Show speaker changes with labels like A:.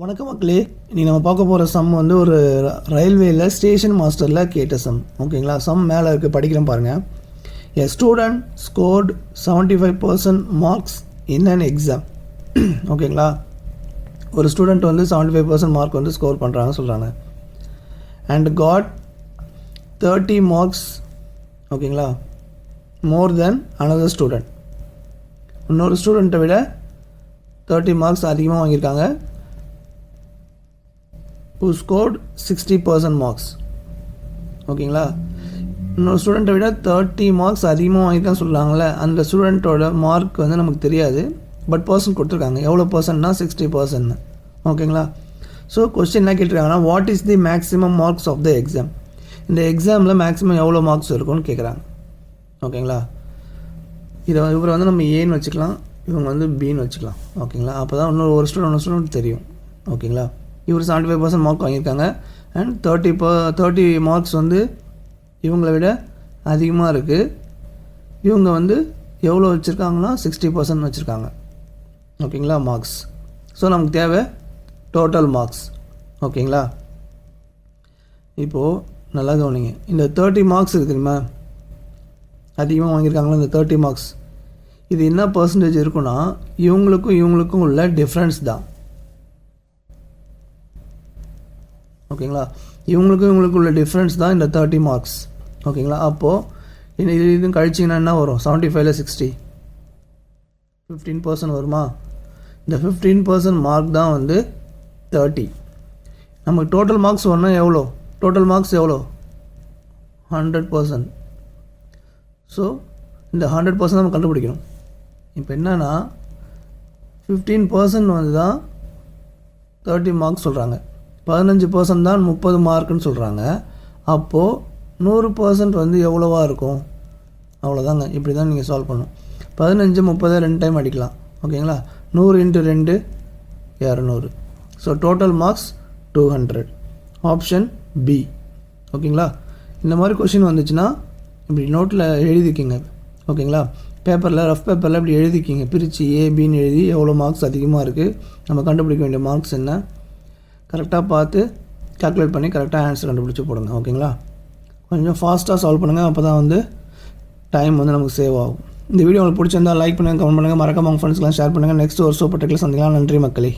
A: வணக்கம் மக்களே, இன்றைக்கி நம்ம பார்க்க போகிற சம் வந்து ஒரு ரயில்வேயில் ஸ்டேஷன் மாஸ்டரில் கேட்ட சம். ஓகேங்களா, சம் மேலே இருக்குது, படிக்கிறேன் பாருங்கள். A student scored 75% marks in an exam. ஓகேங்களா, ஒரு ஸ்டூடெண்ட் வந்து 75% மார்க் வந்து ஸ்கோர் பண்ணுறாங்கன்னு சொல்கிறாங்க. அண்ட் காட் 30 மார்க்ஸ், ஓகேங்களா, மோர் தென் அனதர் ஸ்டூடெண்ட். இன்னொரு ஸ்டூடெண்ட்டை விட 30 மார்க்ஸ் அதிகமாக வாங்கியிருக்காங்க. who scored 60% marks. ஓகேங்களா, இன்னொரு ஸ்டூடெண்ட்டை விட 30 மார்க்ஸ் அதிகமாக வாங்கியிருக்கான்னு சொல்கிறாங்களே, அந்த ஸ்டூடெண்ட்டோட மார்க் வந்து நமக்கு தெரியாது, பட் பர்சன்ட் கொடுத்துருக்காங்க. எவ்வளோ பர்சன்ட்னா 60%. ஓகேங்களா, ஸோ கொஸ்டின் என்ன கேட்டிருக்காங்கன்னா, what is the maximum marks of the exam. இந்த எக்ஸாமில் மேக்ஸிமம் எவ்வளோ மார்க்ஸ் இருக்கும்னு கேட்குறாங்க. ஓகேங்களா, இவரை வந்து நம்ம ஏன்னு வச்சுக்கலாம், இவங்க வந்து பின்னு வச்சுக்கலாம். ஓகேங்களா, அப்போ தான் இன்னொரு ஸ்டூடெண்ட் தெரியும். ஓகேங்களா, இவர் 75% மார்க் வாங்கியிருக்காங்க. அண்ட் 30 மார்க்ஸ் வந்து இவங்களை விட அதிகமாக இருக்குது. இவங்க வந்து எவ்வளோ வச்சுருக்காங்கன்னா 60% வச்சுருக்காங்க. ஓகேங்களா, மார்க்ஸ். ஸோ நமக்கு தேவை டோட்டல் மார்க்ஸ். ஓகேங்களா, இப்போது நல்லா கவனிங்க. இந்த 30 மார்க்ஸ் இருக்குது தெரியுமா, அதிகமாக வாங்கியிருக்காங்களா இந்த 30 மார்க்ஸ், இது என்ன பர்சன்டேஜ் இருக்குன்னா இவங்களுக்கும் உள்ள டிஃப்ரென்ஸ் தான். ஓகேங்களா, இவங்களுக்கு உள்ள டிஃப்ரென்ஸ் தான் இந்த 30 மார்க்ஸ். ஓகேங்களா, அப்போது இது கழிச்சிங்கன்னா என்ன வரும், 75ல் 60 15% வருமா. இந்த 15% மார்க் தான் வந்து 30. நமக்கு டோட்டல் மார்க்ஸ் வரணும் எவ்வளோ, டோட்டல் மார்க்ஸ் எவ்வளோ 100%. ஸோ இந்த 100% நம்ம கண்டுபிடிக்கணும். இப்போ என்னன்னா 15% வந்து தான் 30 மார்க்ஸ் சொல்கிறாங்க, 15% தான் 30 மார்க்குன்னு சொல்கிறாங்க. அப்போது 100% வந்து எவ்வளோவா இருக்கும், அவ்வளோதாங்க. இப்படி தான் நீங்கள் சால்வ் பண்ணணும். 15 30 2 டைம் அடிக்கலாம். ஓகேங்களா, 100 × 2 200. So total marks 200. Option B. ஓகேங்களா, இந்த மாதிரி கொஷின் வந்துச்சுன்னா இப்படி நோட்டில் எழுதிக்கிங்க. ஓகேங்களா, ரஃப் பேப்பரில் இப்படி எழுதிக்கிங்க, பிரித்து ஏபின்னு எழுதி எவ்வளோ மார்க்ஸ் அதிகமாக இருக்குது, நம்ம கண்டுபிடிக்க வேண்டிய மார்க்ஸ் என்ன, கரெக்டாக பார்த்து கால்குலேட் பண்ணி கரெக்டாக ஆன்சர் கண்டுபிடிச்சி போடுங்க. ஓகேங்களா, கொஞ்சம் ஃபாஸ்ட்டாக சால்வ் பண்ணுங்கள், அப்போ தான் வந்து டைம் வந்து நமக்கு சேவ் ஆகும். இந்த வீடியோ உங்களுக்கு பிடிச்சிருந்தால் லைக் பண்ணுங்கள், கமெண்ட் பண்ணுங்கள், மறக்காம உங்கள் ஃப்ரெண்ட்ஸ்லாம் ஷேர் பண்ணுங்கள். நெக்ஸ்ட் ஒரு சூப்பர் டெக்ல சந்திக்கலாம். நன்றி மக்களே.